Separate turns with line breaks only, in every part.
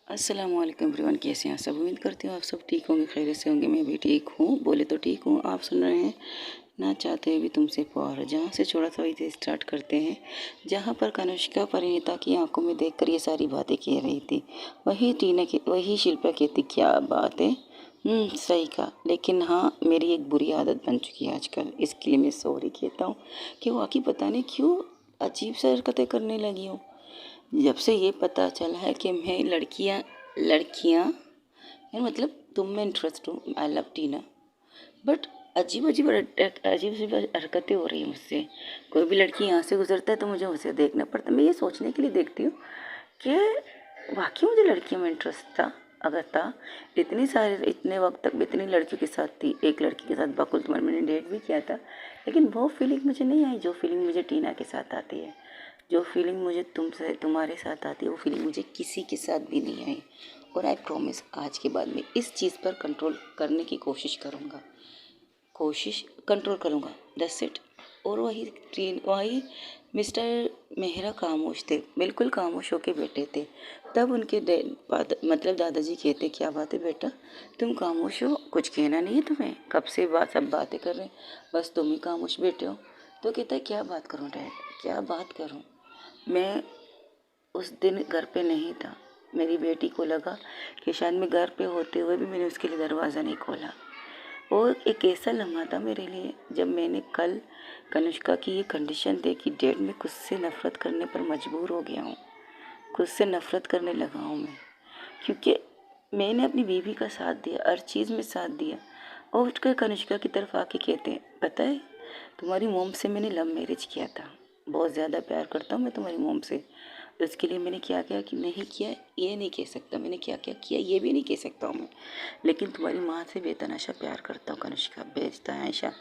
अस्सलामुअलैकुम एवरीवन, कैसे हैं आप सब। उम्मीद करती हूँ आप सब ठीक होंगे, खैरियत से होंगे। मैं भी ठीक हूँ, बोले तो ठीक हूँ। आप सुन रहे हैं ना चाहते हुए भी तुमसे प्यार। जहाँ से छोड़ा था वहीं से स्टार्ट करते हैं, जहाँ पर कनिष्का परिणीता की आंखों में देखकर ये सारी बातें कह रही थी। वही शिल्पा कहती, क्या बात है। सही कहा, लेकिन हाँ, मेरी एक बुरी आदत बन चुकी है आजकल। इसके लिए मैं सॉरी कहता हूँ कि वाकई पता नहीं क्यों अजीब सी हरकतें करने लगी हूँ। जब से ये पता चला है कि मैं लड़कियां लड़कियां यानी मतलब तुम में इंटरेस्ट हूँ, आई लव टीना, बट अजीब अजीब अजीब अजीब हरकतें हो रही हैं मुझसे। कोई भी लड़की यहाँ से गुजरता है तो मुझे उसे देखना पड़ता है। मैं ये सोचने के लिए देखती हूँ कि वाकई मुझे लड़कियों में इंटरेस्ट था। अगर था, इतने वक्त तक इतनी लड़कियों के साथ थी। एक लड़की के साथ बकुल तुम्हारे मैंने डेट भी किया था, लेकिन वो फीलिंग मुझे नहीं आई जो फीलिंग मुझे टीना के साथ आती है। जो फीलिंग मुझे तुमसे तुम्हारे साथ आती है वो फीलिंग मुझे किसी के साथ भी नहीं आई। और आई प्रॉमिस, आज के बाद में इस चीज़ पर कंट्रोल करने की कोशिश करूँगा, कोशिश कंट्रोल करूँगा। That's it. और वही मिस्टर मेहरा खामोश थे, बिल्कुल खामोश होके बैठे थे। तब उनके मतलब दादाजी कहते, क्या बात है बेटा, तुम खामोश हो, कुछ कहना नहीं है तुम्हें? कब से सब बातें कर रहे हैं, बस तुम ही खामोश बैठे हो। तो कहता है, क्या बात करूँ डैड, क्या बात करूँ। मैं उस दिन घर पे नहीं था। मेरी बेटी को लगा कि शायद मैं घर पे होते हुए भी मैंने उसके लिए दरवाज़ा नहीं खोला। और एक ऐसा लम्हा था मेरे लिए जब मैंने कल कनिष्का की ये कंडीशन देखी। डैड, मैं खुद से नफ़रत करने पर मजबूर हो गया हूँ, खुद से नफ़रत करने लगा हूँ मैं, क्योंकि मैंने अपनी बीवी का साथ दिया, हर चीज़ में साथ दिया। और उठकर कनिष्का की तरफ आके कहते हैं, पता है तुम्हारी मोम से मैंने लव मैरिज किया था, बहुत ज़्यादा प्यार करता हूँ मैं तुम्हारी मोम से। तो इसके लिए मैंने क्या किया कि नहीं किया ये नहीं कह सकता, मैंने क्या क्या किया ये भी नहीं कह सकता हूँ मैं, लेकिन तुम्हारी माँ से बेतहाशा प्यार करता हूँ कनिष्का, बेतहाशा।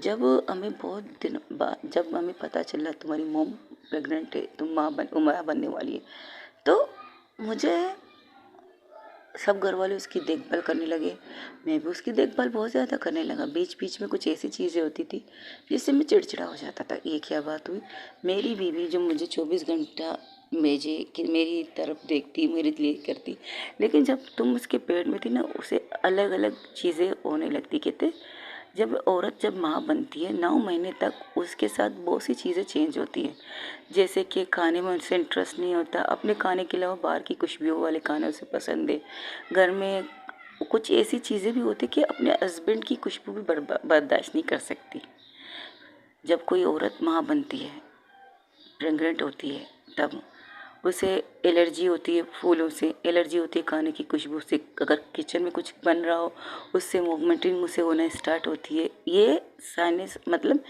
जब हमें बहुत दिन बाद जब हमें पता चला तुम्हारी मोम प्रेग्नेंट है, तुम माँ बनने वाली है, तो मुझे सब घर वाले उसकी देखभाल करने लगे। मैं भी उसकी देखभाल बहुत ज़्यादा करने लगा। बीच बीच में कुछ ऐसी चीज़ें होती थी जिससे मैं चिड़चिड़ा हो जाता था। ये क्या बात हुई, मेरी बीवी जो मुझे 24 घंटा मेजे कि मेरी तरफ देखती, मेरे लिए करती, लेकिन जब तुम उसके पेट में थी ना, उसे अलग अलग चीज़ें होने लगती। कहते जब माँ बनती है 9 महीने तक उसके साथ बहुत सी चीज़ें चेंज होती हैं। जैसे कि खाने में उनसे इंटरेस्ट नहीं होता, अपने खाने के अलावा बाहर की खुशबुओं वाले खाने उसे पसंद है। घर में कुछ ऐसी चीज़ें भी होती कि अपने हस्बैंड की खुशबू भी बर्दाश्त नहीं कर सकती। जब कोई औरत माँ बनती है, प्रेग्नेंट होती है, तब उसे एलर्जी होती है, फूलों से एलर्जी होती है, खाने की खुशबू से। अगर किचन में कुछ बन रहा हो उससे वॉमिटिंग मुझसे होना स्टार्ट होती है। ये साइंस मतलब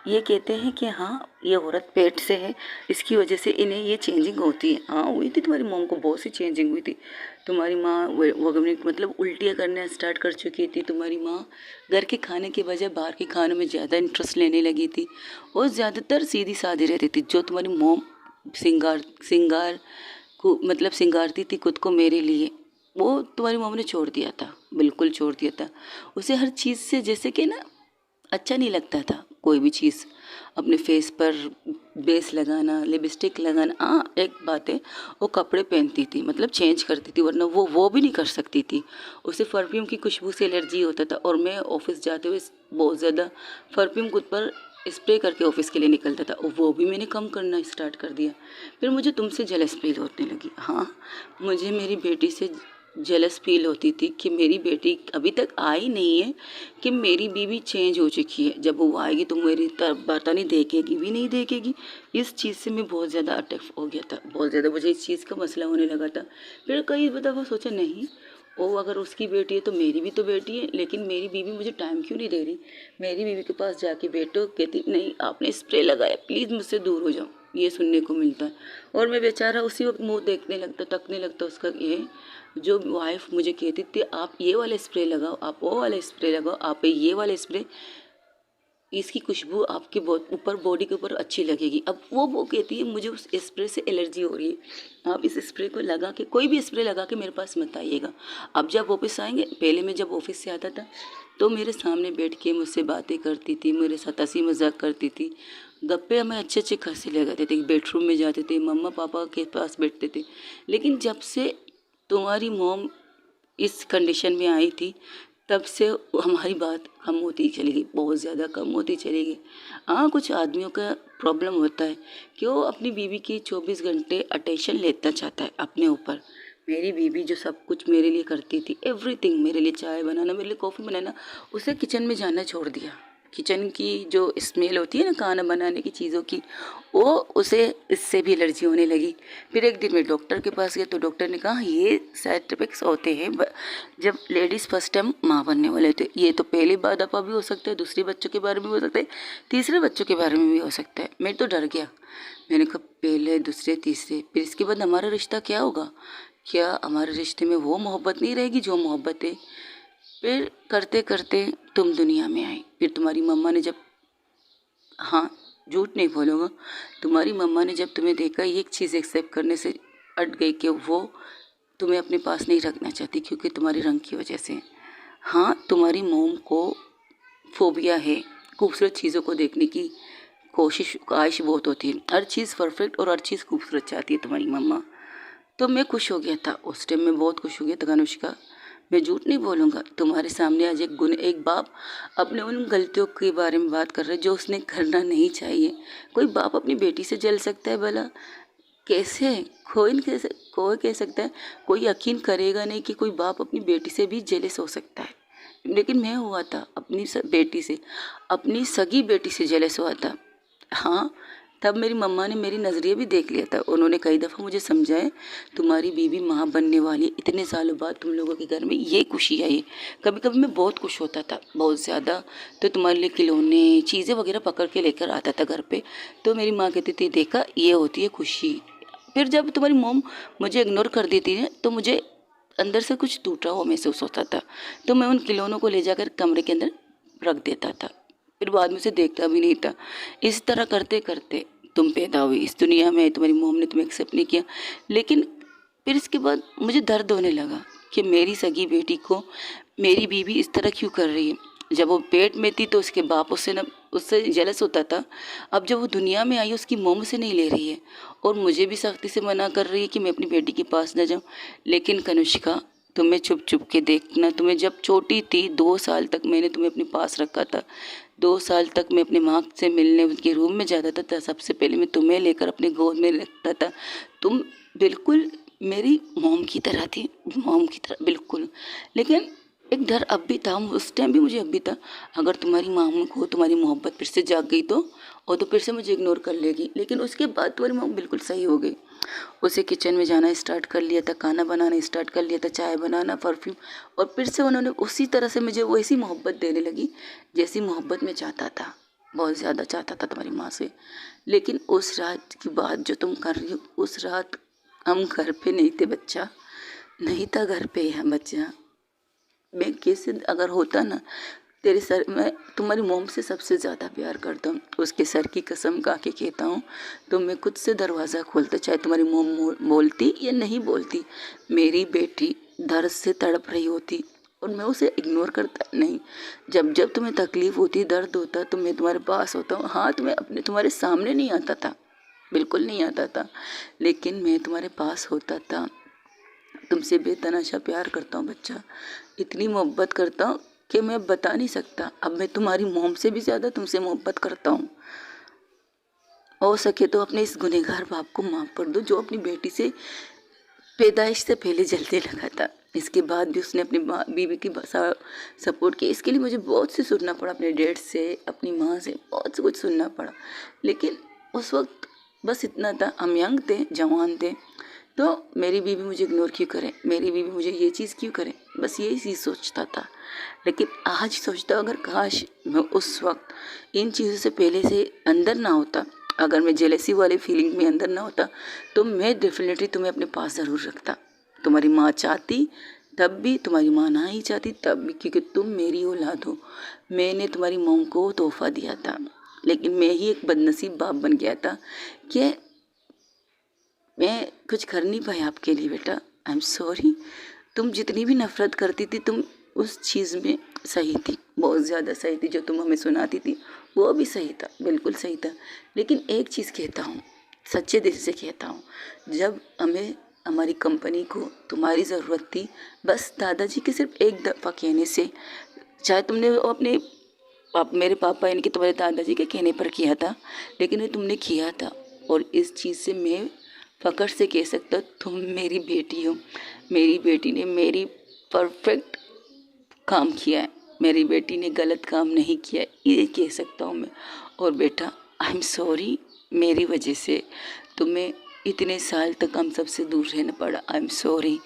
ये कहते हैं कि हाँ, ये औरत पेट से है, इसकी वजह से इन्हें ये चेंजिंग होती है। हाँ, हुई थी तुम्हारी मॉम को, बहुत सी चेंजिंग हुई थी। तुम्हारी माँ वॉमिटिंग मतलब उल्टियाँ करना स्टार्ट कर चुकी थी। तुम्हारी माँ घर के खाने के बजाय बाहर के खानों में ज़्यादा इंटरेस्ट लेने लगी थी और ज़्यादातर सीधी सादी रहती थी। जो तुम्हारी मॉम सिंगार को मतलब सिंगारती थी खुद को मेरे लिए, वो तुम्हारी मॉम ने छोड़ दिया था, बिल्कुल छोड़ दिया था। उसे हर चीज़ से जैसे कि ना अच्छा नहीं लगता था। कोई भी चीज़ अपने फेस पर बेस लगाना, लिपस्टिक लगाना। हाँ, एक बात है, वो कपड़े पहनती थी मतलब चेंज करती थी, वरना वो भी नहीं कर सकती थी। उसे परफ्यूम की खुशबू से एलर्जी होता था और मैं ऑफिस जाते हुए बहुत ज़्यादा परफ्यूम खुद पर स्प्रे करके ऑफिस के लिए निकलता था और वो भी मैंने कम करना स्टार्ट कर दिया। फिर मुझे तुमसे जेलस फील होने लगी। हाँ, मुझे मेरी बेटी से जेलस फील होती थी कि मेरी बेटी अभी तक आई नहीं है, कि मेरी बीवी चेंज हो चुकी है। जब वो आएगी तो मेरी तरफ पता नहीं देखेगी भी नहीं देखेगी। इस चीज़ से मैं बहुत ज़्यादा अटैक हो गया था, बहुत ज़्यादा मुझे इस चीज़ का मसला होने लगा था। फिर कई दफ़ा सोचा, नहीं, वो अगर उसकी बेटी है तो मेरी भी तो बेटी है, लेकिन मेरी बीवी मुझे टाइम क्यों नहीं दे रही। मेरी बीवी के पास जाके बैठो, कहती नहीं आपने स्प्रे लगाया, प्लीज़ मुझसे दूर हो जाओ, ये सुनने को मिलता है। और मैं बेचारा उसी वक्त मुँह देखने लगता, तकने लगता उसका। ये जो वाइफ मुझे कहती थी आप ये वाला स्प्रे लगाओ, आप वो वाला स्प्रे लगाओ, आप ये वाला स्प्रे, इसकी खुशबू आपके ऊपर बॉडी के ऊपर अच्छी लगेगी। अब वो कहती है मुझे उस स्प्रे से एलर्जी हो रही है, आप इस स्प्रे को लगा के, कोई भी स्प्रे लगा के मेरे पास मत आइएगा। अब जब ऑफिस आएंगे, पहले मैं जब ऑफिस से आता था तो मेरे सामने बैठ के मुझसे बातें करती थी, मेरे साथ हंसी मजाक करती थी, गप्पे हमें अच्छे अच्छे खासे लगाते थे। बेडरूम में जाते थे, मम्मा पापा के पास बैठते थे। लेकिन जब से तुम्हारी मॉम इस कंडीशन में आई थी, तब से हमारी बात कम होती चली गई, बहुत ज़्यादा कम होती चली गई। हाँ, कुछ आदमियों का प्रॉब्लम होता है कि वो अपनी बीवी की 24 घंटे अटेंशन लेना चाहता है अपने ऊपर। मेरी बीवी जो सब कुछ मेरे लिए करती थी, एवरीथिंग, मेरे लिए चाय बनाना, मेरे लिए कॉफ़ी बनाना, उसे किचन में जाना छोड़ दिया। किचन की जो स्मेल होती है ना खाना बनाने की चीज़ों की, वो उसे इससे भी एलर्जी होने लगी। फिर एक दिन मैं डॉक्टर के पास गया तो डॉक्टर ने कहा ये साइड इफेक्ट्स होते हैं जब लेडीज़ फर्स्ट टाइम माँ बनने वाले होते। ये तो पहली बार दफ़ा भी हो सकता है, दूसरे बच्चों के बारे में भी हो सकता है, तीसरे बच्चों के बारे में भी हो सकता है। मैं तो डर गया। मैंने कहा पहले, दूसरे, तीसरे, फिर इसके बाद हमारा रिश्ता क्या होगा? क्या हमारे रिश्ते में वो मोहब्बत नहीं रहेगी जो मोहब्बत है? फिर करते करते तुम दुनिया में आई। फिर तुम्हारी मम्मा ने जब, हाँ, झूठ नहीं बोलूँगा, तुम्हारी मम्मा ने जब तुम्हें देखा, एक चीज़ एक्सेप्ट करने से अट गई कि वो तुम्हें अपने पास नहीं रखना चाहती क्योंकि तुम्हारे रंग की वजह से। हाँ, तुम्हारी मोम को फोबिया है, खूबसूरत चीज़ों को देखने की कोशिश, ख्वाहिश बहुत होती है, हर चीज़ परफेक्ट और हर चीज़ खूबसूरत चाहती है तुम्हारी मम्मा। तो मैं खुश हो गया था उस टाइम, मैं बहुत खुश हो गया था अनुष्का। मैं झूठ नहीं बोलूँगा, तुम्हारे सामने आज एक बाप अपने उन गलतियों के बारे में बात कर रहा है जो उसने करना नहीं चाहिए। कोई बाप अपनी बेटी से जल सकता है भला? कैसे? कोई कह सकता है, कोई यकीन करेगा नहीं कि कोई बाप अपनी बेटी से भी जेलस हो सकता है। लेकिन मैं हुआ था अपनी बेटी से, अपनी सगी बेटी से जेलस हुआ था। हाँ, तब मेरी मम्मा ने मेरी नज़रिया भी देख लिया था। उन्होंने कई दफ़ा मुझे समझाया, तुम्हारी बीवी माँ बनने वाली, इतने सालों बाद तुम लोगों के घर में ये खुशी आई है। कभी कभी मैं बहुत खुश होता था, बहुत ज़्यादा, तो तुम्हारे लिए खिलौने, चीज़ें वगैरह पकड़ के लेकर आता था घर पे। तो मेरी माँ कहती थी देखा, ये होती है खुशी। फिर जब तुम्हारी मोम मुझे इग्नोर कर देती है तो मुझे अंदर से कुछ टूटा हुआ महसूस होता था। तो मैं उन खिलौनों को ले जाकर कमरे के अंदर रख देता था, फिर बाद में उसे देखता भी नहीं था। इस तरह करते करते तुम पैदा हुई इस दुनिया में, तुम्हारी मोम ने तुम्हें एक्सेप्ट नहीं किया। लेकिन फिर इसके बाद मुझे दर्द होने लगा कि मेरी सगी बेटी को मेरी बीवी इस तरह क्यों कर रही है। जब वो पेट में थी तो उसके बाप उससे जेलस होता था। अब जब वो दुनिया में आई, उसकी मोम से नहीं ले रही है और मुझे भी सख्ती से मना कर रही है कि मैं अपनी बेटी के पास न जाऊँ। लेकिन कनिष्का, तुम्हें छुप छुप के देखना, तुम्हें जब छोटी थी 2 साल तक मैंने तुम्हें अपने पास रखा था। 2 साल तक मैं अपनी माँ से मिलने उनके रूम में जाता था, सबसे पहले मैं तुम्हें लेकर अपने गोद में रखता था। तुम बिल्कुल मेरी मोम की तरह थी, मोम की तरह बिल्कुल। लेकिन एक डर अब भी था, उस टाइम भी मुझे अब भी था, अगर तुम्हारी माँ को तुम्हारी मोहब्बत फिर से जाग गई तो, और तो फिर से मुझे इग्नोर कर लेगी। लेकिन उसके बाद तुम्हारी माँ बिल्कुल सही हो गई। उसे किचन में जाना स्टार्ट कर लिया था, खाना बनाना स्टार्ट कर लिया था, चाय बनाना, परफ्यूम, और फिर से उन्होंने उसी तरह से मुझे वैसी मोहब्बत देने लगी जैसी मोहब्बत मैं चाहता था, बहुत ज़्यादा चाहता था तुम्हारी माँ से। लेकिन उस रात की बात जो तुम कर रही हो, उस रात हम घर पे नहीं थे बच्चा, नहीं था घर पे है बच्चा। मैं कैसे अगर होता ना, तेरे सर, मैं तुम्हारी मोम से सबसे ज़्यादा प्यार करता हूँ, उसके सर की कसम खा के कहता हूँ। तो मैं खुद से दरवाज़ा खोलता, चाहे तुम्हारी मोम बोलती या नहीं बोलती। मेरी बेटी दर्द से तड़प रही होती और मैं उसे इग्नोर करता नहीं। जब जब तुम्हें तकलीफ़ होती, दर्द होता, तो मैं तुम्हारे पास होता हूँ। हाँ, तुम्हारे सामने नहीं आता था, बिल्कुल नहीं आता था, लेकिन मैं तुम्हारे पास होता था। तुमसे बेतहाशा प्यार करता हूँ बच्चा, इतनी मोहब्बत करता हूँ कि मैं बता नहीं सकता। अब मैं तुम्हारी मोम से भी ज़्यादा तुमसे मोहब्बत करता हूँ। हो सके तो अपने इस गुनहगार बाप को माफ़ कर दो जो अपनी बेटी से पैदाइश से पहले जलने लगा था। इसके बाद भी उसने अपनी बीवी की सपोर्ट किया। इसके लिए मुझे बहुत से सुनना पड़ा, अपने डैड से, अपनी माँ से, बहुत से कुछ सुनना पड़ा। लेकिन उस वक्त बस इतना था, हम यंग थे, जवान थे, तो मेरी बीवी मुझे इग्नोर क्यों करे, मेरी बीवी मुझे ये चीज़ क्यों करे, बस यही चीज़ सोचता था। लेकिन आज सोचता हूँ, अगर काश मैं उस वक्त इन चीज़ों से पहले से अंदर ना होता, अगर मैं जेलेसी वाली फीलिंग में अंदर ना होता, तो मैं डेफिनेटली तुम्हें अपने पास ज़रूर रखता। तुम्हारी माँ चाहती तब भी, तुम्हारी माँ ना ही चाहती तब भी, क्योंकि तुम मेरी औलाद हो। मैंने तुम्हारी मॉम को तोहफा दिया था, लेकिन मैं ही एक बदनसीब बाप बन गया था कि मैं कुछ कर नहीं पाया आपके लिए। बेटा, आई एम सॉरी। तुम जितनी भी नफ़रत करती थी, तुम उस चीज़ में सही थी, बहुत ज़्यादा सही थी। जो तुम हमें सुनाती थी वो भी सही था, बिल्कुल सही था। लेकिन एक चीज़ कहता हूँ, सच्चे दिल से कहता हूँ, जब हमें हमारी कंपनी को तुम्हारी ज़रूरत थी, बस दादाजी के सिर्फ एक दफ़ा कहने से। चाहे तुमने वो अपने मेरे पापा यानी कि तुम्हारे दादाजी के कहने पर किया था, लेकिन ये तुमने किया था। और इस चीज़ से मैं फ़ख्र से कह सकता तुम मेरी बेटी हो। मेरी बेटी ने मेरी परफेक्ट काम किया है, मेरी बेटी ने गलत काम नहीं किया है, ये कह सकता हूँ मैं। और बेटा, आई एम सॉरी, मेरी वजह से तुम्हें इतने साल तक हम सबसे दूर रहना पड़ा। I am sorry.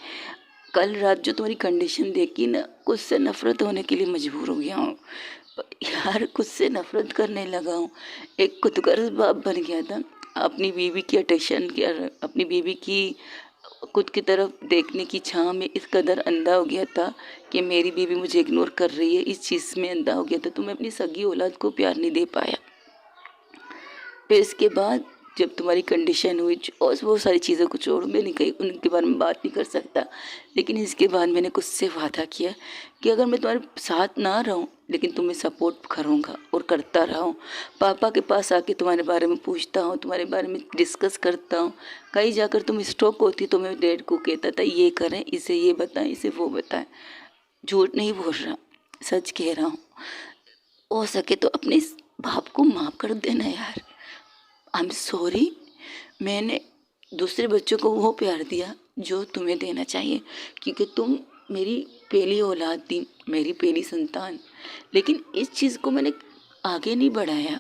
कल रात जो तुम्हारी कंडीशन देखी ना, कुछ से नफ़रत होने के लिए मजबूर हो गया हूँ यार, कुछ से नफ़रत करने लगा हूँ। एक खुदगर्ज बाप बन गया था। अपनी बीवी की अटेंशन की, अपनी बीवी की खुद की तरफ देखने की छाह में इस कदर अंधा हो गया था कि मेरी बीवी मुझे इग्नोर कर रही है, इस चीज़ में अंधा हो गया था। तो मैं अपनी सगी औलाद को प्यार नहीं दे पाया। फिर इसके बाद जब तुम्हारी कंडीशन हुई और वो सारी चीज़ों को छोड़, मैं नहीं कही, उनके बारे में बात नहीं कर सकता। लेकिन इसके बाद मैंने खुद से वादा किया कि अगर मैं तुम्हारे साथ ना रहूं, लेकिन तुम्हें सपोर्ट करूंगा और करता रहूं। पापा के पास आके तुम्हारे बारे में पूछता हूं, तुम्हारे बारे में डिस्कस करता हूं। कहीं जाकर तुम स्ट्रोक होती तो मैं डैड को कहता था ये करें, इसे ये बताएं, इसे वो बताएं। झूठ नहीं बोल रहा, सच कह रहा हूँ। हो सके तो अपने इस बाप को माफ़ कर देना यार। I am sorry. मैंने दूसरे बच्चों को वो प्यार दिया जो तुम्हें देना चाहिए, क्योंकि तुम मेरी पहली औलाद थी, मेरी पहली संतान। लेकिन इस चीज़ को मैंने आगे नहीं बढ़ाया,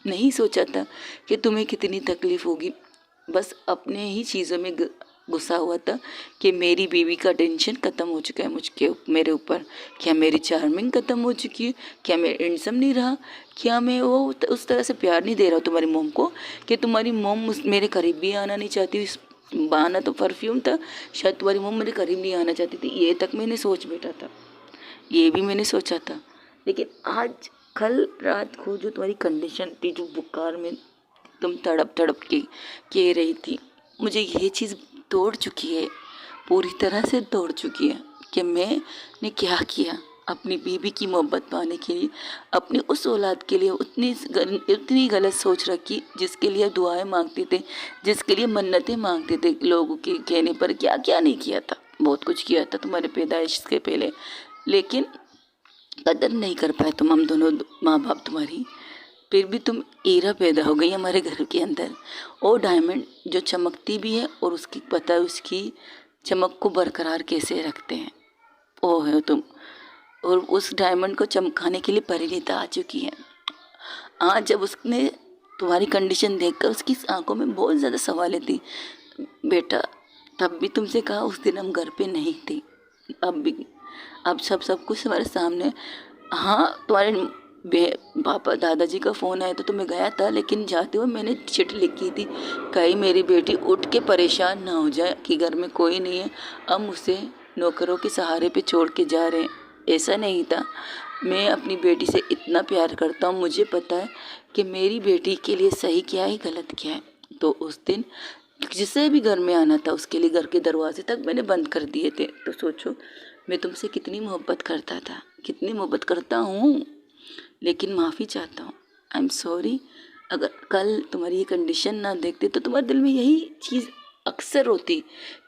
नहीं सोचा था कि तुम्हें कितनी तकलीफ़ होगी। बस अपने ही चीज़ों में गुस्सा हुआ था कि मेरी बीवी का टेंशन ख़त्म हो चुका है मेरे ऊपर। क्या मेरी चार्मिंग ख़त्म हो चुकी है? क्या मैं हैंडसम नहीं रहा? क्या मैं वो उस तरह से प्यार नहीं दे रहा हूँ तुम्हारी मोम को कि तुम्हारी मोम मेरे करीब भी आना नहीं चाहती? बहाना तो परफ्यूम था, शायद तुम्हारी मोम मेरे करीब नहीं आना चाहती थी। ये तक मैंने सोच बैठा था, ये भी मैंने सोचा था। लेकिन आज कल रात को जो तुम्हारी कंडीशन थी, जो बुखार में तुम तड़प तड़प के कह रही थी, मुझे ये चीज़ तोड़ चुकी है, पूरी तरह से तोड़ चुकी है कि मैंने क्या किया अपनी बीवी की मोहब्बत पाने के लिए, अपनी उस औलाद के लिए उतनी गलत सोच रखी जिसके लिए दुआएं मांगते थे, जिसके लिए मन्नतें मांगते थे लोगों के कहने पर। क्या क्या नहीं किया था, बहुत कुछ किया था तुम्हारे पैदाइश के पहले, लेकिन कदर नहीं कर पाए तुम, हम दोनों माँ बाप तुम्हारी। फिर भी तुम हीरा पैदा हो गई हमारे घर के अंदर, वो डायमंड जो चमकती भी है और उसकी पता है उसकी चमक को बरकरार कैसे रखते हैं, वो है तुम। और उस डायमंड को चमकाने के लिए परिणीता आ चुकी है। आज जब उसने तुम्हारी कंडीशन देखकर उसकी आंखों में बहुत ज़्यादा सवालें थी बेटा, तब भी तुमसे कहा उस दिन हम घर पे नहीं थे, अब भी, अब सब कुछ हमारे सामने। हाँ, तुम्हारे पापा दादाजी का फ़ोन आया तो मैं गया था, लेकिन जाते हुए मैंने चिट्ठी लिखी थी, कहीं मेरी बेटी उठ के परेशान ना हो जाए कि घर में कोई नहीं है, हम उसे नौकरों के सहारे पे छोड़ के जा रहे हैं। ऐसा नहीं था, मैं अपनी बेटी से इतना प्यार करता हूँ, मुझे पता है कि मेरी बेटी के लिए सही क्या है गलत क्या है। तो उस दिन जिसे भी घर में आना था उसके लिए घर के दरवाजे तक मैंने बंद कर दिए थे। तो सोचो मैं तुमसे कितनी मोहब्बत करता था, कितनी मोहब्बत करता हूँ। लेकिन माफ़ी चाहता हूँ, आई एम सॉरी। अगर कल तुम्हारी ये कंडीशन ना देखते तो तुम्हारे दिल में यही चीज़ अक्सर होती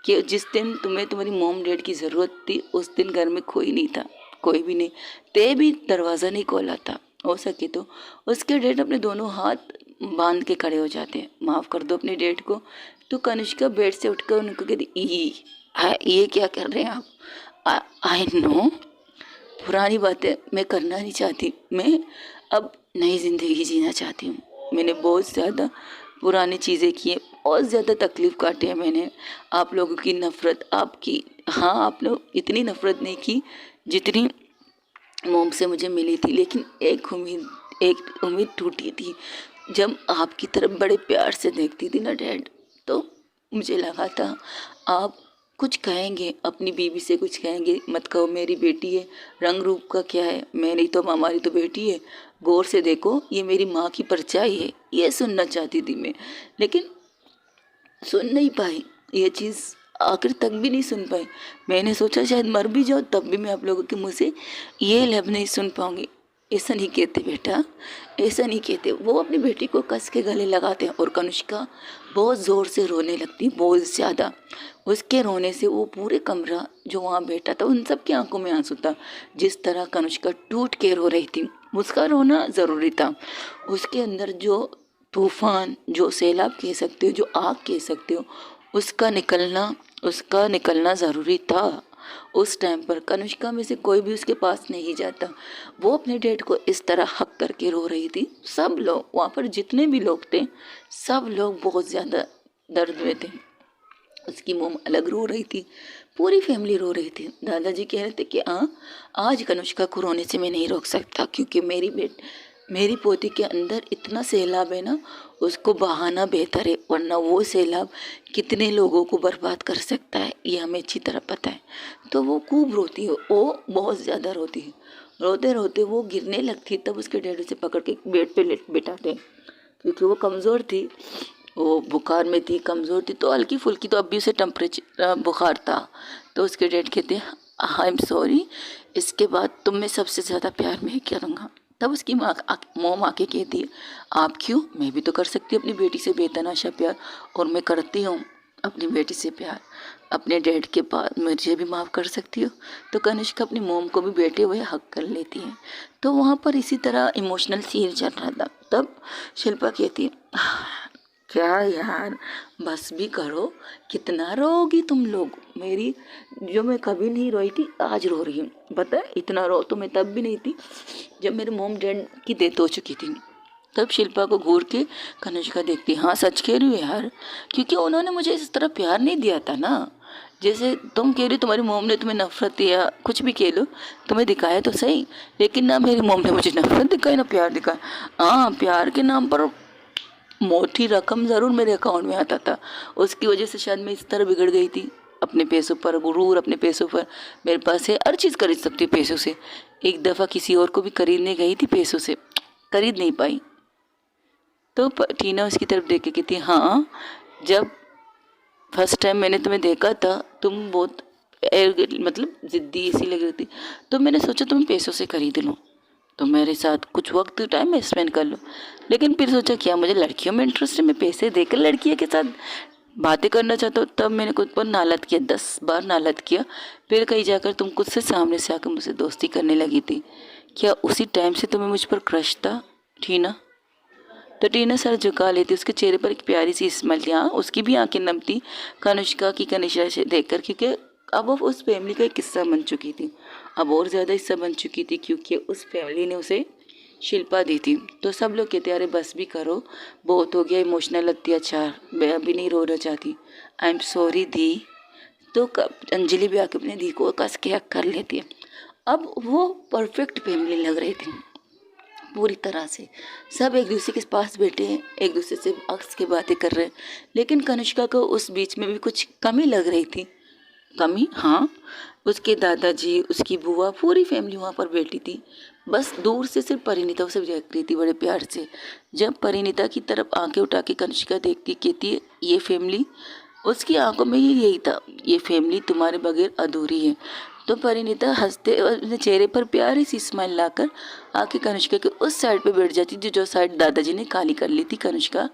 कि जिस दिन तुम्हें तुम्हारी मॉम डैड की ज़रूरत थी उस दिन घर में कोई नहीं था, कोई भी नहीं, ते भी दरवाज़ा नहीं खोला था। हो सके तो उसके डैड अपने दोनों हाथ बांध के खड़े हो जाते हैं, माफ़ कर दो अपने डैड को। तो कनिष्का बेड से उठकर उनको कहती, ये क्या कर रहे हैं आप? आई नो, पुरानी बातें मैं करना नहीं चाहती, मैं अब नई ज़िंदगी जीना चाहती हूँ। मैंने बहुत ज़्यादा पुरानी चीज़ें की हैं, बहुत ज़्यादा तकलीफ़ काटी है मैंने, आप लोगों की नफ़रत आपकी। हाँ, आप लोग इतनी नफ़रत नहीं की जितनी मोम से मुझे मिली थी, लेकिन एक उम्मीद टूटी थी। जब आपकी तरफ बड़े प्यार से देखती थी ना डैड, तो मुझे लगा था आप कुछ कहेंगे, अपनी बीवी से कुछ कहेंगे, मत कहो मेरी बेटी है, रंग रूप का क्या है, मेरी तो हमारी तो बेटी है, गौर से देखो ये मेरी माँ की परछाई है। ये सुनना चाहती थी मैं, लेकिन सुन नहीं पाई, ये चीज़ आखिर तक भी नहीं सुन पाई। मैंने सोचा शायद मर भी जाओ तब भी मैं आप लोगों के मुँह से ये लब नहीं सुन पाऊँगी।
ऐसा नहीं कहते बेटा, ऐसा नहीं कहते। वो अपनी बेटी को कस के गले लगाते हैं और कनिष्का बहुत ज़ोर से रोने लगती, बहुत ज़्यादा। उसके रोने से वो पूरे कमरा जो वहाँ बैठा था उन सब की आंखों में आंसू था। जिस तरह कनिष्का टूट के रो रही थी, उसका रोना ज़रूरी था। उसके अंदर जो तूफान, जो सैलाब कह सकते हो, जो आग कह सकते हो, उसका निकलना ज़रूरी था। उस टाइम पर कनिष्का में से कोई भी उसके पास नहीं जाता। वो अपने डैड को इस तरह हक करके रो रही थी। सब लोग वहाँ पर जितने भी लोग थे, सब लोग बहुत ज़्यादा दर्द में थे। उसकी मोम अलग रो रही थी, पूरी फैमिली रो रही थी। दादाजी कह रहे थे कि हाँ, आज कनिष्का को रोने से मैं नहीं रोक सकता, क्योंकि मेरी पोती के अंदर इतना सैलाब है ना, उसको बहाना बेहतर है, वरना वो सैलाब कितने लोगों को बर्बाद कर सकता है, ये हमें अच्छी तरह पता है। तो वो खूब रोती है, वो बहुत ज़्यादा रोती है। रोते रोते वो गिरने लगती, तब उसके डैडी से पकड़ के बेड पे बिठाते, क्योंकि वो कमज़ोर थी, वो बुखार में थी, कमज़ोर थी, तो हल्की फुल्की, तो अभी उसे टेम्परेचर बुखार था। तो उसके डैड कहते हैं आई एम सॉरी, इसके बाद तुम में सबसे ज़्यादा प्यार मैं करूँगा। तब उसकी मोम आके कहती है आप क्यों, मैं भी तो कर सकती हूँ अपनी बेटी से बेतहाशा प्यार, और मैं करती हूँ अपनी बेटी से प्यार। अपने डैड के पास मुझे भी माफ़ कर सकती हो। तो कनिष्का अपनी मोम को भी बैठे हुए हक कर लेती है। तो वहाँ पर इसी तरह इमोशनल सीन चल रहा था। तब शिल्पा कहती है क्या यार, बस भी करो, कितना रोगी तुम लोग। मेरी जो मैं कभी नहीं रोई थी, आज रो रही हूँ। पता है, इतना रो तो मैं तब भी नहीं थी जब मेरे मोम डैड की डेथ हो चुकी थी। तब शिल्पा को घूर के कनिष्का देखती, हाँ सच कह रही हूँ यार, क्योंकि उन्होंने मुझे इस तरह प्यार नहीं दिया था ना, जैसे तुम कह रही हो तुम्हारी मोम ने तुम्हें नफरत या कुछ भी कह लो, तुम्हें दिखाया तो सही, लेकिन ना मेरी मोम ने मुझे नफरत दिखाई ना प्यार दिखाया। हाँ, प्यार के नाम पर मोटी रकम ज़रूर मेरे अकाउंट में आता था, उसकी वजह से शायद मैं इस तरह बिगड़ गई थी। अपने पैसों पर गुरूर, अपने पैसों पर, मेरे पास है हर चीज़ खरीद सकती हूँ पैसों से। एक दफ़ा किसी और को भी खरीदने गई थी पैसों से, खरीद नहीं पाई। तो टीना उसकी तरफ देख के कहती हाँ, जब फर्स्ट टाइम मैंने तुम्हें देखा था तुम बहुत मतलब ज़िद्दी सी लग रही थी, तो मैंने सोचा तुम्हें पैसों से खरीद लूँ, तो मेरे साथ कुछ वक्त टाइम में स्पेंड कर लो। लेकिन फिर सोचा क्या मुझे लड़कियों में इंटरेस्ट है, मैं पैसे देकर लड़कियों के साथ बातें करना चाहता हूँ। तब मैंने खुद पर नालत किया, 10 बार नालत किया। फिर कहीं जाकर तुम खुद से सामने से आकर मुझसे दोस्ती करने लगी थी। क्या उसी टाइम से तुम्हें मुझ पर क्रश था टीना? तो टीना सर झुका लेती, उसके चेहरे पर एक प्यारी सी स्माइल थी। हाँ, उसकी भी आंखें नम थी कनिष्का की कनिष्का से देखकर, क्योंकि अब वो उस फैमिली का एक हिस्सा बन चुकी थी। अब और ज़्यादा हिस्सा बन चुकी थी, क्योंकि उस फैमिली ने उसे शिल्पा दी थी। तो सब लोग कहते अरे बस भी करो, बहुत हो गया इमोशनल अत्याचार, मैं अभी नहीं रोना चाहती, आई एम सॉरी दी। तो अंजलि भी आके अपने दी को कस के हक कर लेती है। अब वो परफेक्ट फैमिली लग रही थी पूरी तरह से। सब एक दूसरे के पास बैठे हैं, एक दूसरे से अक्स की बातें कर रहे हैं। लेकिन कनिष्का को उस बीच में भी कुछ कमी लग रही थी। कमी, हाँ, उसके दादाजी, उसकी बुआ, पूरी फैमिली वहाँ पर बैठी थी। बस दूर से सिर्फ परिणीता उसे देख रही थी बड़े प्यार से। जब परिणीता की तरफ आंखें उठा के कनिष्का देखती, कहती है ये फैमिली, उसकी आंखों में ही यही था, ये फैमिली तुम्हारे बगैर अधूरी है। तो परिणीता हंसते और अपने चेहरे पर प्यारी सी स्माइल लाकर आके कनिष्का के उस साइड पे बैठ जाती, जो साइड दादाजी ने खाली कर ली थी कनिष्का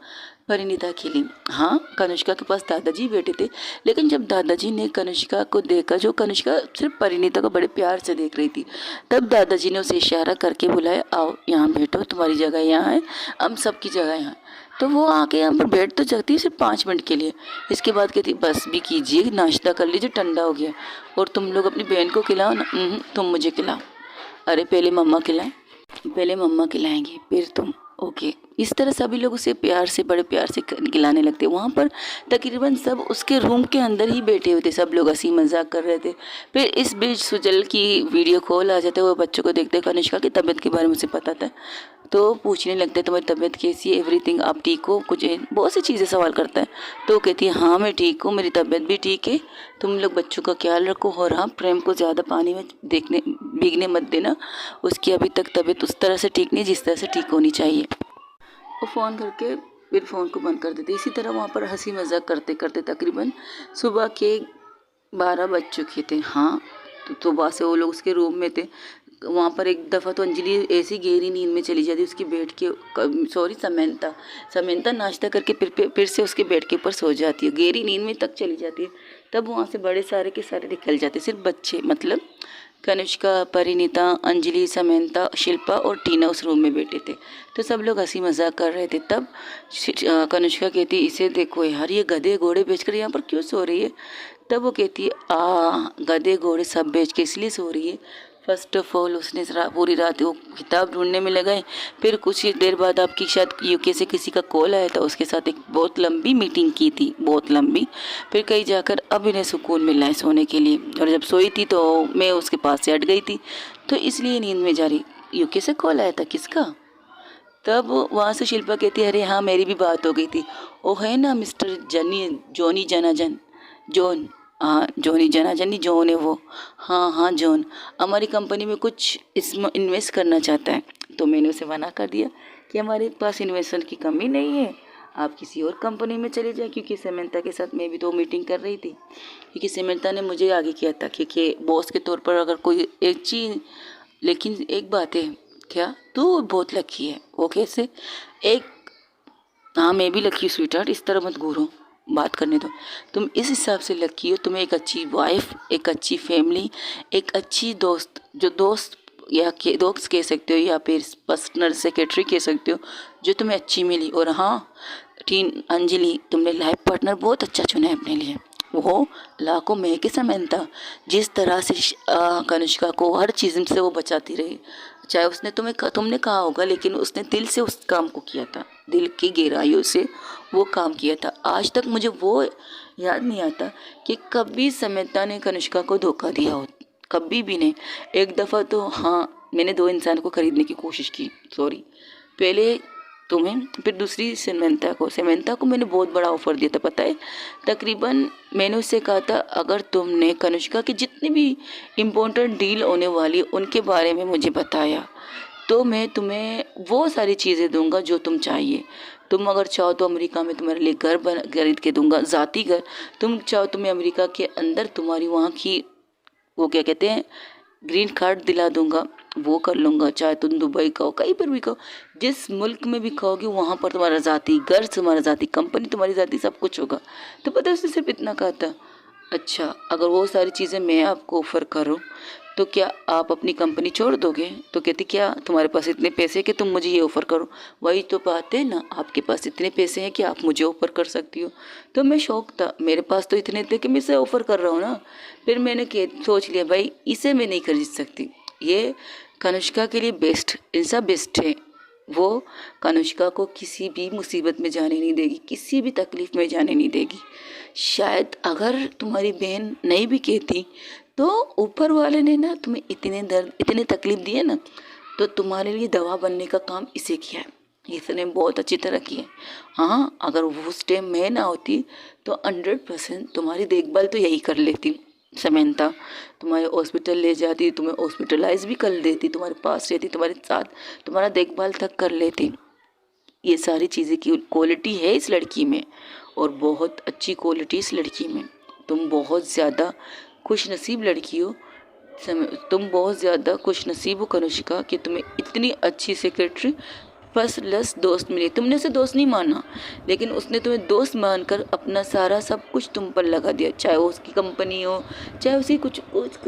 परिणीता के लिए। हाँ, कनिष्का के पास दादाजी बैठे थे, लेकिन जब दादाजी ने कनिष्का को देखा, जो कनिष्का सिर्फ परिणीता को बड़े प्यार से देख रही थी, तब दादाजी ने उसे इशारा करके बुलाया, आओ यहाँ बैठो, तुम्हारी जगह यहाँ है, हम सबकी जगह यहाँ। तो वो आके यहाँ पर बैठ तो जाती है सिर्फ 5 मिनट के लिए। इसके बाद कहती बस भी कीजिए, नाश्ता कर लीजिए, ठंडा हो गया, और तुम लोग अपनी बहन को खिलाओ ना। तुम मुझे खिलाओ। अरे पहले मम्मा खिलाएं, पहले मम्मा खिलाएंगे फिर तुम। ओके। इस तरह सभी लोग उसे प्यार से, बड़े प्यार से खिलाने लगते। वहाँ पर तकरीबन सब उसके रूम के अंदर ही बैठे हुए थे, सब लोग हंसी मजाक कर रहे थे। फिर इस बीच सुजल की वीडियो कॉल आ जाता है, वो बच्चों को देखते हैं, कनिष्का की तबीयत के बारे में उसे पता था, तो पूछने लगते हैं तुम्हारी तबीयत कैसी है, एवरीथिंग, आप ठीक हो, कुछ बहुत सी चीज़ें सवाल करता है। तो कहती है हाँ मैं ठीक हूँ, मेरी तबीयत भी ठीक है, तुम लोग बच्चों का ख्याल रखो, और हाँ प्रेम को ज़्यादा पानी में भीगने मत देना, उसकी अभी तक तबीयत उस तरह से ठीक नहीं जिस तरह से ठीक होनी चाहिए। वो फ़ोन करके फिर फ़ोन को बंद कर देते। इसी तरह वहाँ पर हंसी मजाक करते करते तकरीबन सुबह के 12 बज चुके थे। हाँ, तो सुबह से वो लोग उसके रूम में थे। वहाँ पर एक दफ़ा तो अंजलि ऐसी गहरी नींद में चली जाती, उसकी बेड के सॉरी समंता नाश्ता करके फिर से उसके बेड के ऊपर सो जाती है, गहरी नींद में तक चली जाती है। तब वहाँ से बड़े सारे के सारे निकल जाते, सिर्फ बच्चे मतलब कनिष्का, परिणीता, अंजलि, समंता, शिल्पा और टीना उस रूम में बैठे थे। तो सब लोग हंसी मजाक कर रहे थे। तब कनिष्का कहती, इसे देखो यार, ये गधे घोड़े बेचकर यहाँ पर क्यों सो रही है। तब वो कहती है गधे घोड़े सब बेच के इसलिए सो रही है। फर्स्ट ऑफ ऑल उसने पूरी रात वो किताब ढूंढने में लगाए। फिर कुछ देर बाद आपकी शायद यूके से किसी का कॉल आया था, उसके साथ एक बहुत लंबी मीटिंग की थी, बहुत लंबी। फिर कहीं जाकर अब इन्हें सुकून मिला है सोने के लिए, और जब सोई थी तो मैं उसके पास से हट गई थी, तो इसलिए नींद में जा रही। यूके से कॉल आया था, किसका? तब वहाँ से शिल्पा कहती है, अरे हाँ मेरी भी बात हो गई थी, वो है ना मिस्टर जोनी जनाजन, जॉन, हाँ जोनी जनाजन नहीं, जॉन है वो, हाँ जॉन हमारी कंपनी में कुछ इसमें इन्वेस्ट करना चाहता है। तो मैंने उसे मना कर दिया कि हमारे पास इन्वेस्टमेंट की कमी नहीं है, आप किसी और कंपनी में चले जाए। क्योंकि समंता के साथ मैं भी तो मीटिंग कर रही थी, क्योंकि समंता ने मुझे आगे किया था कि बॉस के तौर पर अगर कोई एक चीज़, लेकिन एक बात है, क्या तू बहुत लकी है। वो कैसे? एक, हाँ मैं भी लकी हूँ स्वीटहार्ट, इस तरह मत घूरो, बात करने दो। तुम इस हिसाब से लकी हो, तुम्हें एक अच्छी वाइफ, एक अच्छी फैमिली, एक अच्छी दोस्त, जो दोस्त या दोस्त कह सकते हो या फिर पर्सनल सेक्रेटरी कह सकते हो, जो तुम्हें अच्छी मिली। और हाँ अंजलि, तुमने लाइफ पार्टनर बहुत अच्छा चुना है अपने लिए। वो लाखों में के समंता, जिस तरह से कनिष्का को हर चीज़ से वो बचाती रही, चाहे उसने तुमने कहा होगा, लेकिन उसने दिल से उस काम को किया था, दिल की गहराइयों से वो काम किया था। आज तक मुझे वो याद नहीं आता कि कभी समंता ने कनिष्का को धोखा दिया हो, कभी भी नहीं। एक दफ़ा तो हाँ मैंने 2 इंसान को खरीदने की कोशिश की, सॉरी, पहले तुम्हें फिर दूसरी समंता को मैंने बहुत बड़ा ऑफ़र दिया था, पता है। तकरीबन मैंने उससे कहा था, अगर तुमने कनिष्का की जितनी भी इम्पोर्टेंट डील होने वाली उनके बारे में मुझे बताया, तो मैं तुम्हें वो सारी चीज़ें दूंगा जो तुम चाहिए। तुम अगर चाहो तो अमेरिका में तुम्हारे लिए घर खरीद के दूंगा, ज़ाती घर। तुम चाहो तो मैं अमेरिका के अंदर तुम्हारी वहाँ की वो क्या कहते हैं ग्रीन कार्ड दिला दूंगा, वो कर लूँगा। चाहे तुम दुबई कहो, कहीं पर भी कहो, जिस मुल्क में भी कहोगे वहाँ पर तुम्हारा ज़ाती घर, तुम्हारा ज़ाती कंपनी, तुम्हारी ज़ाती सब कुछ होगा। तो पता है उसने सिर्फ इतना कहा था, अच्छा अगर वो सारी चीज़ें मैं आपको ऑफ़र करूँ तो क्या आप अपनी कंपनी छोड़ दोगे? तो कहती, क्या तुम्हारे पास इतने पैसे कि तुम मुझे ये ऑफ़र करो? वही तो बात है ना, आपके पास इतने पैसे हैं कि आप मुझे ऑफ़र कर सकती हो। तो मैं शौक था, मेरे पास तो इतने थे कि मैं इसे ऑफ़र कर रहा हूँ ना। फिर मैंने सोच लिया, भाई इसे मैं नहीं खरीद सकती, ये कनिष्का के लिए बेस्ट, इंसा बेस्ट है। वो कनिष्का को किसी भी मुसीबत में जाने नहीं देगी, किसी भी तकलीफ़ में जाने नहीं देगी। शायद अगर तुम्हारी बहन नहीं भी कहती, तो ऊपर वाले ने ना तुम्हें इतने दर्द, इतने तकलीफ़ दिए ना, तो तुम्हारे लिए दवा बनने का काम इसे किया है, इसने बहुत अच्छी तरह की है। हाँ अगर वो उस टाइम मैं ना होती तो 100% तुम्हारी देखभाल तो यही कर लेती समंता, तुम्हारे हॉस्पिटल ले जाती, तुम्हें हॉस्पिटलाइज भी कर देती, तुम्हारे पास रहती, तुम्हारे साथ तुम्हारा देखभाल तक कर लेती। ये सारी चीज़ें की क्वालिटी है इस लड़की में, और बहुत अच्छी क्वालिटी इस लड़की में। तुम बहुत ज़्यादा खुश नसीब लड़की हो, तुम बहुत ज़्यादा खुश नसीब हो कनिष्का कि तुम्हें इतनी अच्छी सेक्रेटरी प्लस दोस्त मिली। तुमने उसे दोस्त नहीं माना, लेकिन उसने तुम्हें दोस्त मानकर अपना सारा सब कुछ तुम पर लगा दिया, चाहे वो उसकी कंपनी हो, चाहे उसकी कुछ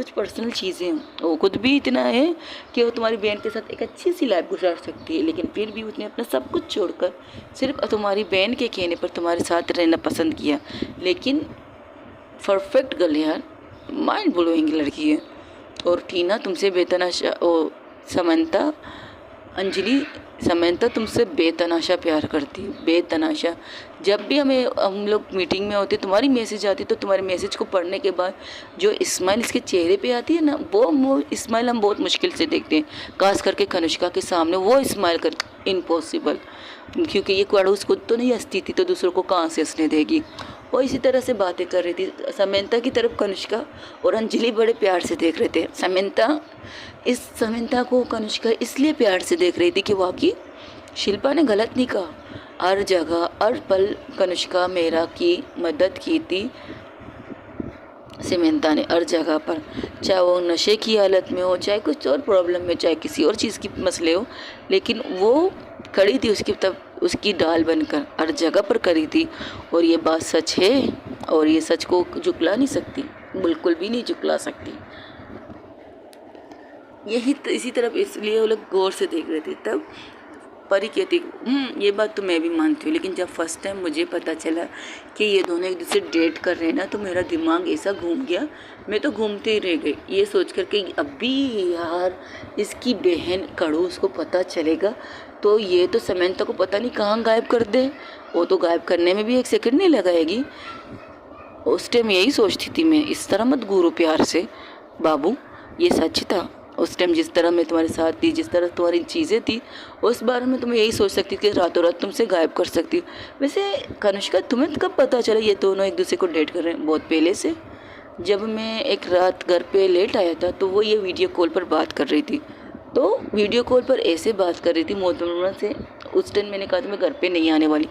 पर्सनल चीज़ें हों। वो खुद भी इतना है कि वो तुम्हारी बहन के साथ एक अच्छी सी लाइफ गुजार सकती है, लेकिन फिर भी उसने अपना सब कुछ छोड़कर सिर्फ तुम्हारी बहन के कहने पर तुम्हारे साथ रहना पसंद किया। लेकिन परफेक्ट गर्ल यार, माइंड ब्लोइंग लड़की है। और टीना तुमसे बेतनाशा, ओ समंता, अंजलि, समंता तुमसे बेतनाशा प्यार करती है, बेतनाशा। जब भी हम लोग मीटिंग में होते, तुम्हारी मैसेज आती, तो तुम्हारे मैसेज को पढ़ने के बाद जो स्माइल इसके चेहरे पे आती है ना, वो स्माइल हम बहुत मुश्किल से देखते हैं, खास करके कनिष्का के सामने वो स्माइल कर इम्पॉसिबल, क्योंकि ये खड़ूस खुद तो नहीं हंसती थी, तो दूसरों को कहाँ से हंसने देगी। वो इसी तरह से बातें कर रही थी। समंता की तरफ कनिष्का और अंजलि बड़े प्यार से देख रहे थे। समंता को कनिष्का इसलिए प्यार से देख रही थी कि वाकई शिल्पा ने गलत नहीं कहा, हर जगह हर पल कनिष्का मेरा की मदद की थी सिमंता ने हर जगह पर, चाहे वो नशे की हालत में हो, चाहे कुछ और प्रॉब्लम में, चाहे किसी और चीज़ की मसले हो, लेकिन वो खड़ी थी उसकी तब उसकी ढाल बनकर, हर जगह पर खड़ी थी। और ये बात सच है और ये सच को झुकला नहीं सकती, बिल्कुल भी नहीं झुकला सकती। इसी तरफ इसलिए वो लोग गौर से देख रहे थे। तब परी कहती ये बात तो मैं भी मानती हूँ, लेकिन जब फर्स्ट टाइम मुझे पता चला कि ये दोनों एक दूसरे डेट कर रहे हैं ना, तो मेरा दिमाग ऐसा घूम गया, मैं तो घूमते ही रह गई ये सोच कर कि अभी यार इसकी बहन खड़ूस को पता चलेगा तो ये तो समंता को पता नहीं कहाँ गायब कर दे। वो तो गायब करने में भी 1 सेकंड नहीं लगाएगी। उस टाइम यही सोचती थी मैं, इस तरह मत घूरो प्यार से बाबू, ये सच था। उस टाइम जिस तरह मैं तुम्हारे साथ थी, जिस तरह तुम्हारी चीज़ें थी, उस बारे में तुम यही सोच सकती थी कि रातों रात तुमसे गायब कर सकती हूँ। वैसे कनिष्का, तुम्हें कब पता चला ये दोनों एक दूसरे को डेट कर रहे हैं? बहुत पहले से। जब मैं एक रात घर पे लेट आया था तो वो ये वीडियो कॉल पर बात कर रही थी, तो वीडियो कॉल पर ऐसे बात कर रही थी मोहतरमा से। उस टाइम मैंने कहा था मैं घर पे नहीं आने वाली।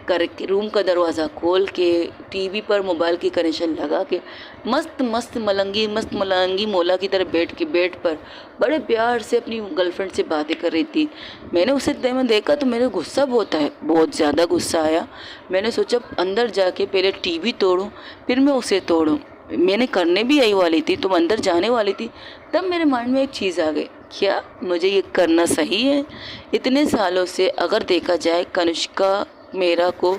घर के रूम का दरवाज़ा खोल के टीवी पर मोबाइल की कनेक्शन लगा के मस्त मलंगी मौला की तरह बैठ के बेड पर बड़े प्यार से अपनी गर्लफ्रेंड से बातें कर रही थी। मैंने उसे में देखा तो मेरे गुस्सा बहुत ज़्यादा गुस्सा आया। मैंने सोचा अंदर जाके पहले टीवी तोड़ूं फिर मैं उसे तोड़ूं। मैंने करने भी यही वाली थी, तुम अंदर जाने वाली थी। तब मेरे माइंड में एक चीज़ आ गई, क्या मुझे ये करना सही है? इतने सालों से अगर देखा जाए कनिष्का मेरा को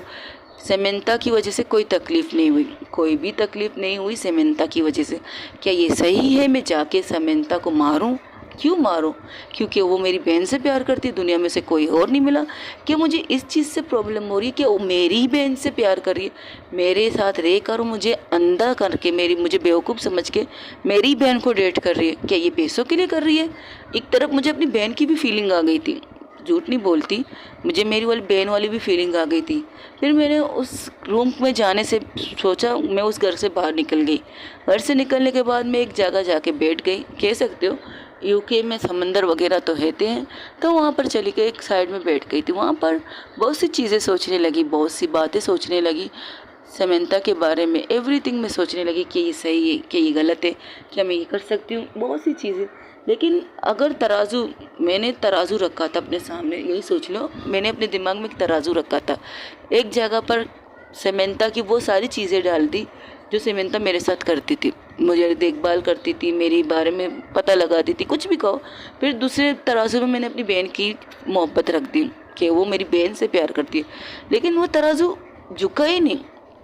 समंता की वजह से कोई तकलीफ़ नहीं हुई, कोई भी तकलीफ़ नहीं हुई समंता की वजह से। क्या ये सही है मैं जाके समंता को मारूं? क्यों मारूं? क्योंकि वो मेरी बहन से प्यार करती है, दुनिया में से कोई और नहीं मिला। क्या मुझे इस चीज़ से प्रॉब्लम हो रही है कि वो मेरी ही बहन से प्यार कर रही है, मेरे साथ रह कर मुझे अंधा करके मुझे बेवकूफ़ समझ के मेरी बहन को डेट कर रही है? क्या ये पैसों के लिए कर रही है? एक तरफ मुझे अपनी बहन की भी फीलिंग आ गई थी, झूठ नहीं बोलती, मुझे मेरी वाली बहन वाली भी फीलिंग आ गई थी। फिर मैंने उस रूम में जाने से सोचा, मैं उस घर से बाहर निकल गई। घर से निकलने के बाद मैं एक जगह जाके बैठ गई, कह सकते हो यूके में समंदर वगैरह तो रहते हैं, तो वहाँ पर चली गई, एक साइड में बैठ गई थी। वहाँ पर बहुत सी चीज़ें सोचने लगी, बहुत सी बातें सोचने लगी समंता के बारे में। एवरीथिंग में सोचने लगी कि ये सही है, कि ये गलत है, क्या मैं ये कर सकती हूँ, बहुत सी चीज़ें। लेकिन अगर मैंने तराजू रखा था अपने सामने, यही सोच लो मैंने अपने दिमाग में एक तराजू रखा था, एक जगह पर समंता की वो सारी चीज़ें डाल दी जो समंता मेरे साथ करती थी, मुझे देखभाल करती थी, मेरे बारे में पता लगाती थी, कुछ भी कहो। फिर दूसरे तराजू में मैंने अपनी बहन की मोहब्बत रख दी कि वो मेरी बहन से प्यार करती है, लेकिन वो तराजू झुका ही नहीं,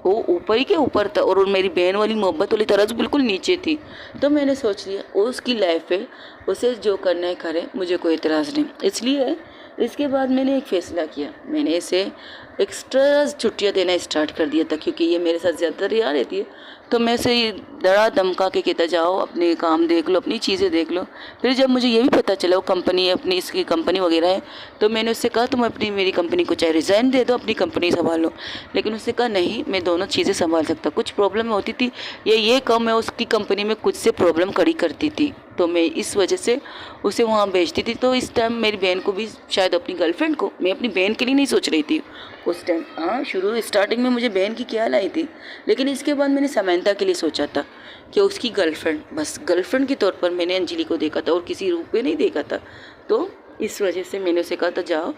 वो ऊपर ही के ऊपर था और मेरी बहन वाली मोहब्बत वाली तराजू बिल्कुल नीचे थी। तो मैंने सोच लिया वो उसकी लाइफ है, उसे जो करना है करे, मुझे कोई इतराज़ नहीं। इसलिए इसके बाद मैंने एक फ़ैसला किया, मैंने इसे एक्स्ट्रा छुट्टियाँ देना स्टार्ट कर दिया था, क्योंकि ये मेरे साथ ज़्यादातर यहाँ रहती है। तो मैं इसे डरा धमका के कहता, जाओ अपने काम देख लो, अपनी चीज़ें देख लो। फिर जब मुझे ये भी पता चला वो कंपनी अपनी इसकी कंपनी वगैरह है, तो मैंने उससे कहा तुम मेरी कंपनी को चाहे रिज़ाइन दे दो, अपनी कंपनी संभाल लो। लेकिन उसने कहा नहीं, मैं दोनों चीज़ें संभाल सकता। कुछ प्रॉब्लम होती थी ये कम, मैं उसकी कंपनी में कुछ से प्रॉब्लम खड़ी करती थी, तो मैं इस वजह से उसे वहाँ भेजती थी। तो इस टाइम मेरी बहन को भी, शायद अपनी गर्लफ्रेंड को, मैं अपनी बहन के लिए नहीं सोच रही थी उस टाइम। हाँ, स्टार्टिंग में मुझे बहन की ख्याल आई थी, लेकिन इसके बाद मैंने समंता के लिए सोचा था कि उसकी गर्लफ्रेंड, बस गर्लफ्रेंड के तौर पर मैंने अंजलि को देखा था और किसी रूप में नहीं देखा था। तो इस वजह से मैंने उसे कहा था जाओ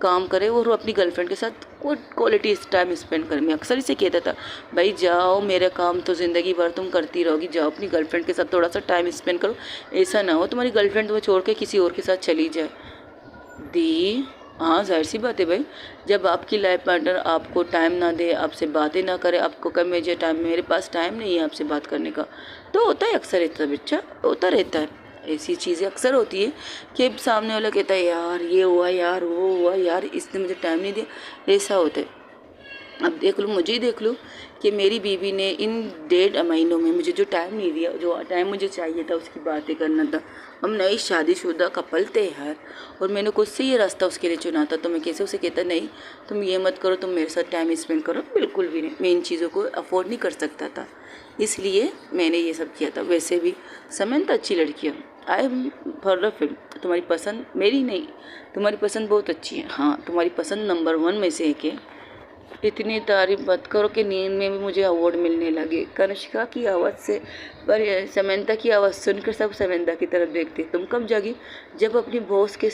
काम करे और अपनी गर्लफ्रेंड के साथ क्वालिटी टाइम स्पेंड करें। मैं अक्सर इसे कहता था, भाई जाओ, मेरा काम तो ज़िंदगी भर तुम करती रहोगी, जाओ अपनी गर्लफ्रेंड के साथ थोड़ा सा टाइम स्पेंड करो। ऐसा ना हो तुम्हारी गर्लफ्रेंड तुम्हें छोड़ के किसी और के साथ चली जाए। दी हाँ, जाहिर सी बात है भाई, जब आपकी लाइफ पार्टनर आपको टाइम ना दे, आपसे बातें ना करे, आपको कहे मेरे पास टाइम नहीं है आपसे बात करने का, तो होता है अक्सर, इतना बच्चा होता रहता है। ऐसी चीज़ें अक्सर होती है कि सामने वाला कहता है यार ये हुआ, यार वो हुआ, यार इसने मुझे टाइम नहीं दिया, ऐसा होता है। अब देख लो, मुझे ही देख लो कि मेरी बीवी ने इन 1.5 महीनों में मुझे जो टाइम नहीं दिया, जो टाइम मुझे चाहिए था उसकी बातें करना था। हम नई शादीशुदा कपल थे यार, और मैंने खुद से ये रास्ता उसके लिए चुना था। तो मैं कैसे उसे कहता नहीं तुम ये मत करो, तुम मेरे साथ टाइम स्पेंड करो, बिल्कुल भी नहीं। मैं इन चीज़ों को अफोर्ड नहीं कर सकता था, इसलिए मैंने ये सब किया था। वैसे भी समंता अच्छी लड़की है, I am for the film. तुम्हारी पसंद मेरी नहीं, तुम्हारी पसंद बहुत अच्छी है। हाँ, तुम्हारी पसंद नंबर 1 में से एक है, इतनी तारीफ मत करो कि नींद में भी मुझे अवार्ड मिलने लगे। कनिष्का की आवाज़ से पर समंता की आवाज़ सुनकर सब समंता की तरफ देखते। तुम कब जागी? जब अपनी बॉस के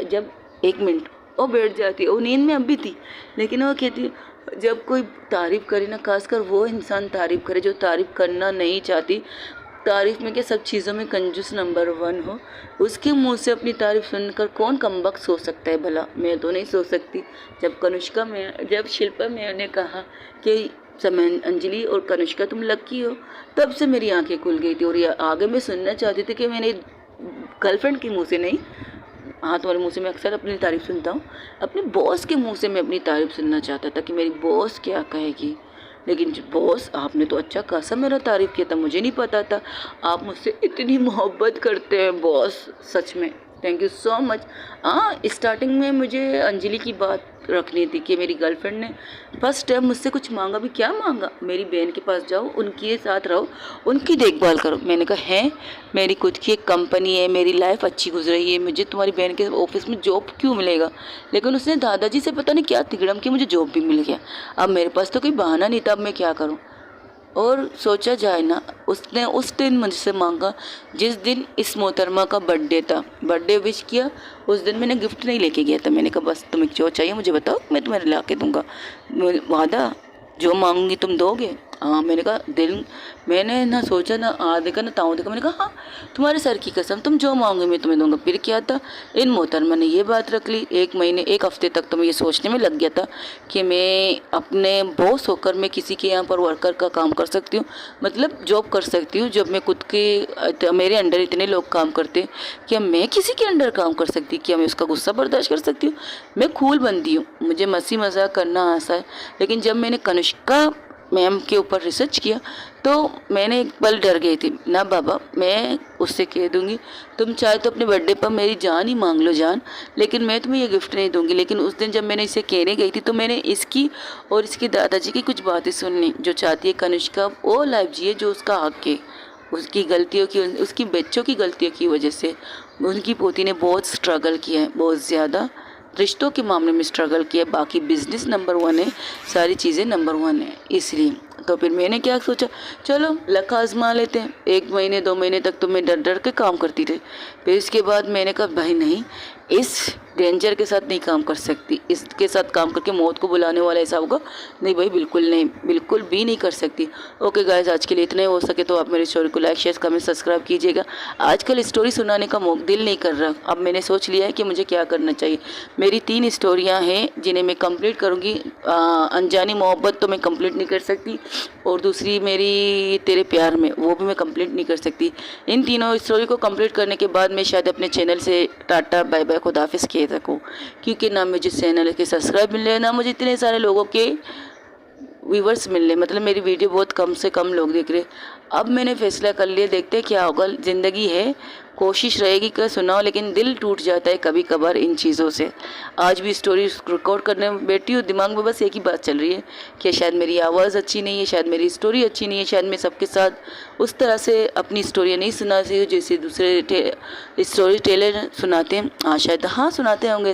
जब 1 मिनट वो बैठ जाती, वो नींद में अब भी थी, लेकिन वो कहती जब कोई तारीफ़ करे ना, खासकर वो इंसान तारीफ़ करे जो तारीफ़ करना नहीं चाहती, तारीफ़ में क्या सब चीज़ों में कंजूस नंबर 1 हो, उसके मुंह से अपनी तारीफ़ सुनकर कौन कमबख्त सो सकता है भला? मैं तो नहीं सो सकती। जब शिल्पा मैम ने कहा कि अंजलि और कनिष्का तुम लकी हो, तब से मेरी आंखें खुल गई थी। और ये आगे मैं सुनना चाहती थी कि मैंने गर्लफ्रेंड के मुंह से नहीं, हाँ तुम्हारे मुंह से मैं अक्सर अपनी तारीफ़ सुनता हूँ, अपने बॉस के मुंह से मैं अपनी तारीफ़ सुनना चाहता था कि मेरी बॉस क्या कहेगी। लेकिन बॉस आपने तो अच्छा खासा मेरा तारीफ़ किया था, मुझे नहीं पता था आप मुझसे इतनी मोहब्बत करते हैं बॉस, सच में थैंक यू सो मच। हाँ, स्टार्टिंग में मुझे अंजलि की बात रखनी थी कि मेरी गर्लफ्रेंड ने फर्स्ट टाइम मुझसे कुछ मांगा, भी क्या मांगा? मेरी बहन के पास जाओ, उनके साथ रहो, उनकी देखभाल करो। मैंने कहा है, मेरी खुद की एक कंपनी है, मेरी लाइफ अच्छी गुजर रही है, मुझे तुम्हारी बहन के ऑफिस में जॉब क्यों मिलेगा? लेकिन उसने दादाजी से पता नहीं क्या तिगड़म की मुझे जॉब भी मिल गया। अब मेरे पास तो कोई बहाना नहीं था, अब मैं क्या करूँ? और सोचा जाए ना, उसने उस दिन मुझसे मांगा जिस दिन इस मोहतरमा का बर्थडे था, बर्थडे विश किया। उस दिन मैंने गिफ्ट नहीं लेके गया था, मैंने कहा बस तुम्हें जो चाहिए मुझे बताओ, मैं तुम्हें ला के दूंगा, वादा जो मांगूंगी तुम दोगे। हाँ, मैंने कहा मैंने ना सोचा ना आधे का ना ताऊ देखा, मैंने कहा हाँ तुम्हारे सर की कसम, तुम जो मांगोगे मैं तुम्हें दूंगा। फिर क्या था, इन मोहतरमा ने ये बात रख ली। 1 हफ्ते तक तो मैं ये सोचने में लग गया था कि मैं अपने बॉस होकर मैं किसी के यहाँ पर वर्कर का काम कर सकती हूँ, मतलब जॉब कर सकती हूँ। जब मैं खुद के मेरे अंडर इतने लोग काम करते, क्या मैं किसी के अंडर काम कर सकती? क्या मैं उसका गुस्सा बर्दाश्त कर सकती हूँ? मैं खूल बंदी हूँ, मुझे मस्ती मजाक करना आसा है। लेकिन जब मैंने कनिष्का मैम के ऊपर रिसर्च किया तो मैंने एक पल डर गई थी ना, बाबा मैं उससे कह दूंगी तुम चाहे तो अपने बर्थडे पर मेरी जान ही मांग लो जान, लेकिन मैं तुम्हें ये गिफ्ट नहीं दूंगी। लेकिन उस दिन जब मैंने इसे कहने गई थी तो मैंने इसकी और इसके दादाजी की कुछ बातें सुननी, जो चाहती है कनिष्का वो लाइफ जिए जो उसका हक है। उसकी गलतियों की, उसकी बच्चों की गलतियों की वजह से उनकी पोती ने बहुत स्ट्रगल किया है, बहुत ज़्यादा रिश्तों के मामले में स्ट्रगल किया। बाकी बिजनेस नंबर 1 है, सारी चीज़ें नंबर 1 है। इसलिए तो फिर मैंने क्या सोचा, चलो लक आजमा लेते हैं। 1 महीने 2 महीने तक तो मैं डर डर के काम करती थी। फिर इसके बाद मैंने कहा भाई नहीं, इस डेंजर के साथ नहीं काम कर सकती, इसके साथ काम करके मौत को बुलाने वाला ऐसा होगा नहीं भाई, बिल्कुल नहीं, बिल्कुल भी नहीं कर सकती। ओके गाइस, आज के लिए इतना ही। हो सके तो आप मेरी स्टोरी को लाइक शेयर कमेंट सब्सक्राइब कीजिएगा। आजकल स्टोरी सुनाने का दिल नहीं कर रहा, अब मैंने सोच लिया है कि मुझे क्या करना चाहिए। मेरी 3 स्टोरियाँ हैं जिन्हें मैं कंप्लीट करूँगी। अनजानी मोहब्बत तो मैं कंप्लीट नहीं कर सकती, और दूसरी मेरी तेरे प्यार में, वो भी मैं कंप्लीट नहीं कर सकती। इन तीनों स्टोरी को कंप्लीट करने के बाद मैं शायद अपने चैनल से टाटा बाय बाय खुदाफिज कह सकूँ, क्योंकि ना मुझे चैनल के सब्सक्राइब मिल रहे, ना मुझे इतने सारे लोगों के व्यूवर्स मिल रहे, मतलब मेरी वीडियो बहुत कम से कम लोग देख रहे। अब मैंने फैसला कर लिया, देखते हैं क्या होगा। ज़िंदगी है, कोशिश रहेगी कि सुनाओ, लेकिन दिल टूट जाता है कभी कभार इन चीज़ों से। आज भी स्टोरी रिकॉर्ड करने में बैठी हूँ, दिमाग में बस एक ही बात चल रही है कि शायद मेरी आवाज़ अच्छी नहीं है, शायद मेरी स्टोरी अच्छी नहीं है, शायद मैं सबके साथ उस तरह से अपनी स्टोरी नहीं सुना रही हूँ जैसे दूसरे स्टोरी टेलर सुनाते हैं। हाँ शायद, हाँ सुनाते होंगे,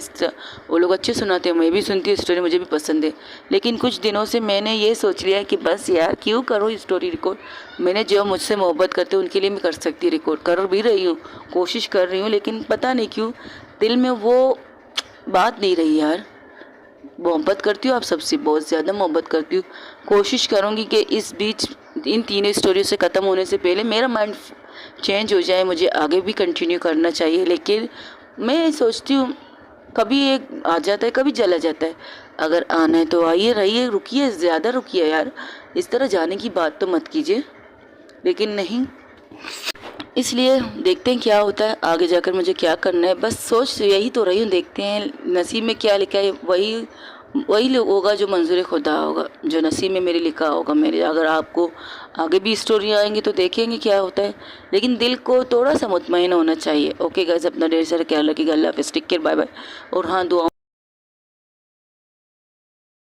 वो लोग अच्छे सुनाते हैं, मैं भी सुनती हूँ स्टोरी, मुझे भी पसंद है। लेकिन कुछ दिनों से मैंने ये सोच लिया कि बस यार क्यों करूँ स्टोरी रिकॉर्ड। मैंने जो मुझसे मोहब्बत करते हैं उनके लिए मैं कर सकती, रिकॉर्ड कर भी रही हूँ, कोशिश कर रही हूँ, लेकिन पता नहीं क्यों दिल में वो बात नहीं रही यार। मोहब्बत करती हूँ, आप सबसे बहुत ज़्यादा मोहब्बत करती हूँ। कोशिश करूँगी कि इस बीच इन तीनों स्टोरी से ख़त्म होने से पहले मेरा माइंड चेंज हो जाए, मुझे आगे भी कंटिन्यू करना चाहिए। लेकिन मैं सोचती हूँ कभी एक आ जाता है, कभी चला जाता है। अगर आना है तो आइए, रहिए, रुकिए, ज़्यादा रुकिए यार, इस तरह जाने की बात तो मत कीजिए। लेकिन नहीं, इसलिए देखते हैं क्या होता है आगे जाकर, मुझे क्या करना है। बस सोच यही तो रही हूँ, देखते हैं नसीब में क्या लिखा है, वही होगा जो मंजूर खुदा होगा, जो नसीब में मेरे लिखा होगा मेरे। अगर आपको आगे भी स्टोरी आएंगी तो देखेंगे क्या होता है, लेकिन दिल को थोड़ा सा मुतमईन होना चाहिए। ओके गाइस, अपना ढेर सारा ख्याल रखिएगा। अल्लाह हाफिज़, टेक केयर, बाय बाय। और हाँ, दुआ